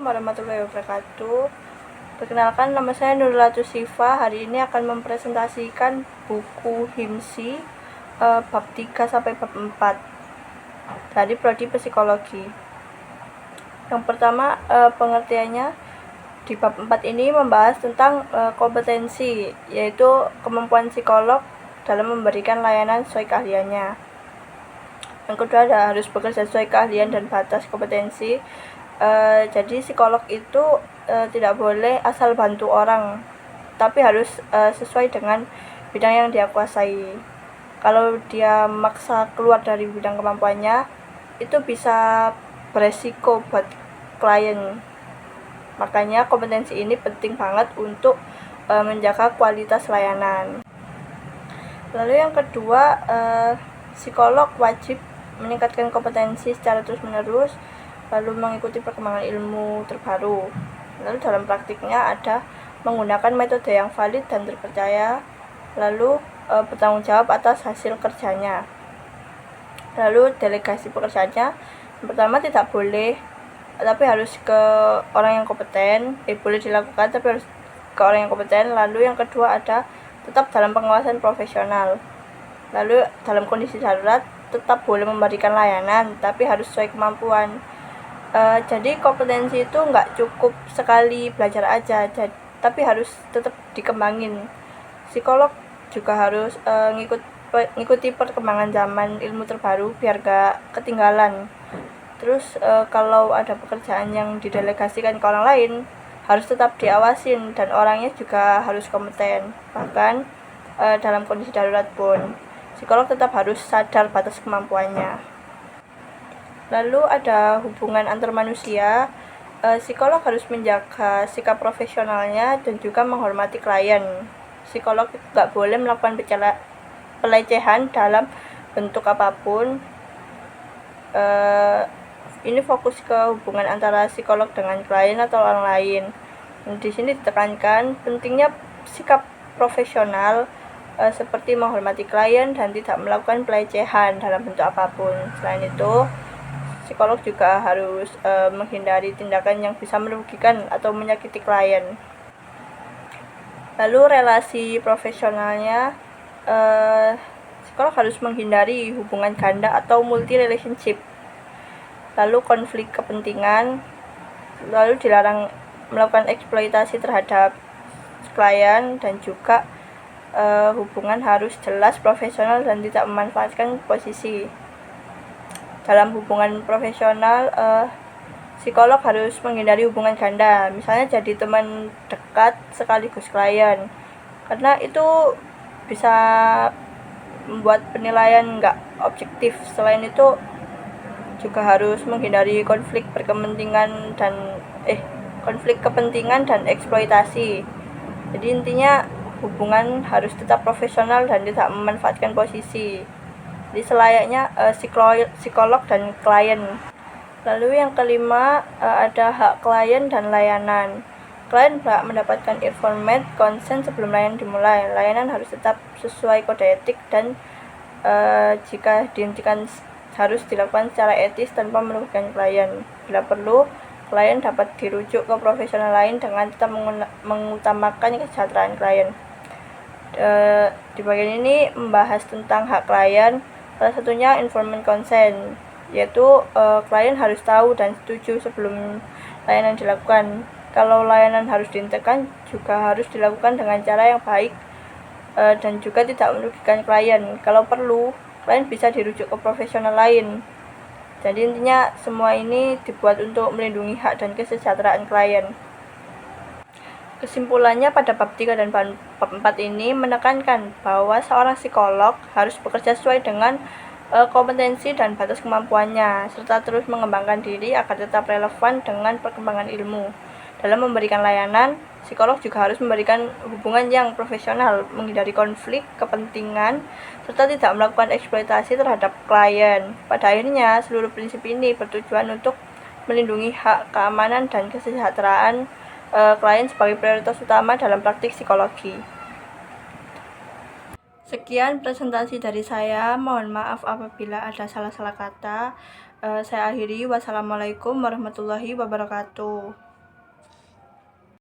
warahmatullahi wabarakatuh. Perkenalkan, nama saya Nurul Sifa. Hari ini akan mempresentasikan buku HIMSI bab 3 sampai bab 4 dari prodi psikologi. Yang pertama, pengertiannya di bab 4 ini membahas tentang kompetensi, yaitu kemampuan psikolog dalam memberikan layanan sesuai keahliannya. Yang kedua, harus bekerja sesuai keahlian dan batas kompetensi. Jadi psikolog itu tidak boleh asal bantu orang, tapi harus sesuai dengan bidang yang dia kuasai. Kalau dia maksa keluar dari bidang kemampuannya, itu bisa beresiko buat klien. Makanya kompetensi ini penting banget untuk menjaga kualitas layanan. Lalu yang kedua, psikolog wajib meningkatkan kompetensi secara terus-menerus, lalu mengikuti perkembangan ilmu terbaru. Lalu dalam praktiknya ada menggunakan metode yang valid dan terpercaya, lalu bertanggung jawab atas hasil kerjanya. Lalu delegasi pekerjaannya, yang pertama tidak boleh, tapi harus ke orang yang kompeten. Boleh dilakukan tapi harus ke orang yang kompeten. Lalu yang kedua ada tetap dalam pengawasan profesional. Lalu dalam kondisi darurat tetap boleh memberikan layanan, tapi harus sesuai kemampuan. Jadi kompetensi itu nggak cukup sekali belajar aja, tapi harus tetap dikembangin. Psikolog juga harus ngikuti perkembangan zaman ilmu terbaru biar gak ketinggalan. Terus kalau ada pekerjaan yang didelegasikan ke orang lain, harus tetap diawasin dan orangnya juga harus kompeten. Bahkan dalam kondisi darurat pun psikolog tetap harus sadar batas kemampuannya. Lalu ada hubungan antar manusia. Psikolog harus menjaga sikap profesionalnya dan juga menghormati klien. Psikolog tidak boleh melakukan pelecehan dalam bentuk apapun. Ini fokus ke hubungan antara psikolog dengan klien atau orang lain. Di sini ditekankan pentingnya sikap profesional, seperti menghormati klien dan tidak melakukan pelecehan dalam bentuk apapun. Selain itu, psikolog juga harus menghindari tindakan yang bisa merugikan atau menyakiti klien. Lalu relasi profesionalnya, psikolog harus menghindari hubungan ganda atau multi relationship. Lalu konflik kepentingan, lalu dilarang melakukan eksploitasi terhadap klien, dan juga hubungan harus jelas, profesional, dan tidak memanfaatkan posisi. Dalam hubungan profesional, psikolog harus menghindari hubungan ganda, misalnya jadi teman dekat sekaligus klien, karena itu bisa membuat penilaian nggak objektif. Selain itu juga harus menghindari konflik kepentingan dan eksploitasi. Jadi intinya hubungan harus tetap profesional dan tidak memanfaatkan posisi. Jadi selayaknya psikolog dan klien. Lalu yang kelima, ada hak klien dan layanan. Klien berhak mendapatkan informed consent sebelum layanan dimulai. Layanan harus tetap sesuai kode etik dan jika dihentikan harus dilakukan secara etis tanpa merugikan klien. Bila perlu, klien dapat dirujuk ke profesional lain dengan tetap mengutamakan kesejahteraan klien. Di bagian ini membahas tentang hak klien, salah satunya informed consent, yaitu klien harus tahu dan setuju sebelum layanan dilakukan. Kalau layanan harus dihentikan, juga harus dilakukan dengan cara yang baik dan juga tidak merugikan klien. Kalau perlu, klien bisa dirujuk ke profesional lain. Jadi intinya semua ini dibuat untuk melindungi hak dan kesejahteraan klien. Kesimpulannya, pada bab 3 dan bab 4 ini menekankan bahwa seorang psikolog harus bekerja sesuai dengan kompetensi dan batas kemampuannya, serta terus mengembangkan diri agar tetap relevan dengan perkembangan ilmu. Dalam memberikan layanan, psikolog juga harus memberikan hubungan yang profesional, menghindari konflik kepentingan, serta tidak melakukan eksploitasi terhadap klien. Pada akhirnya, seluruh prinsip ini bertujuan untuk melindungi hak, keamanan, dan kesejahteraan klien sebagai prioritas utama dalam praktik psikologi. Sekian presentasi dari saya. Mohon maaf apabila ada salah-salah kata. Saya akhiri. Wassalamualaikum warahmatullahi wabarakatuh.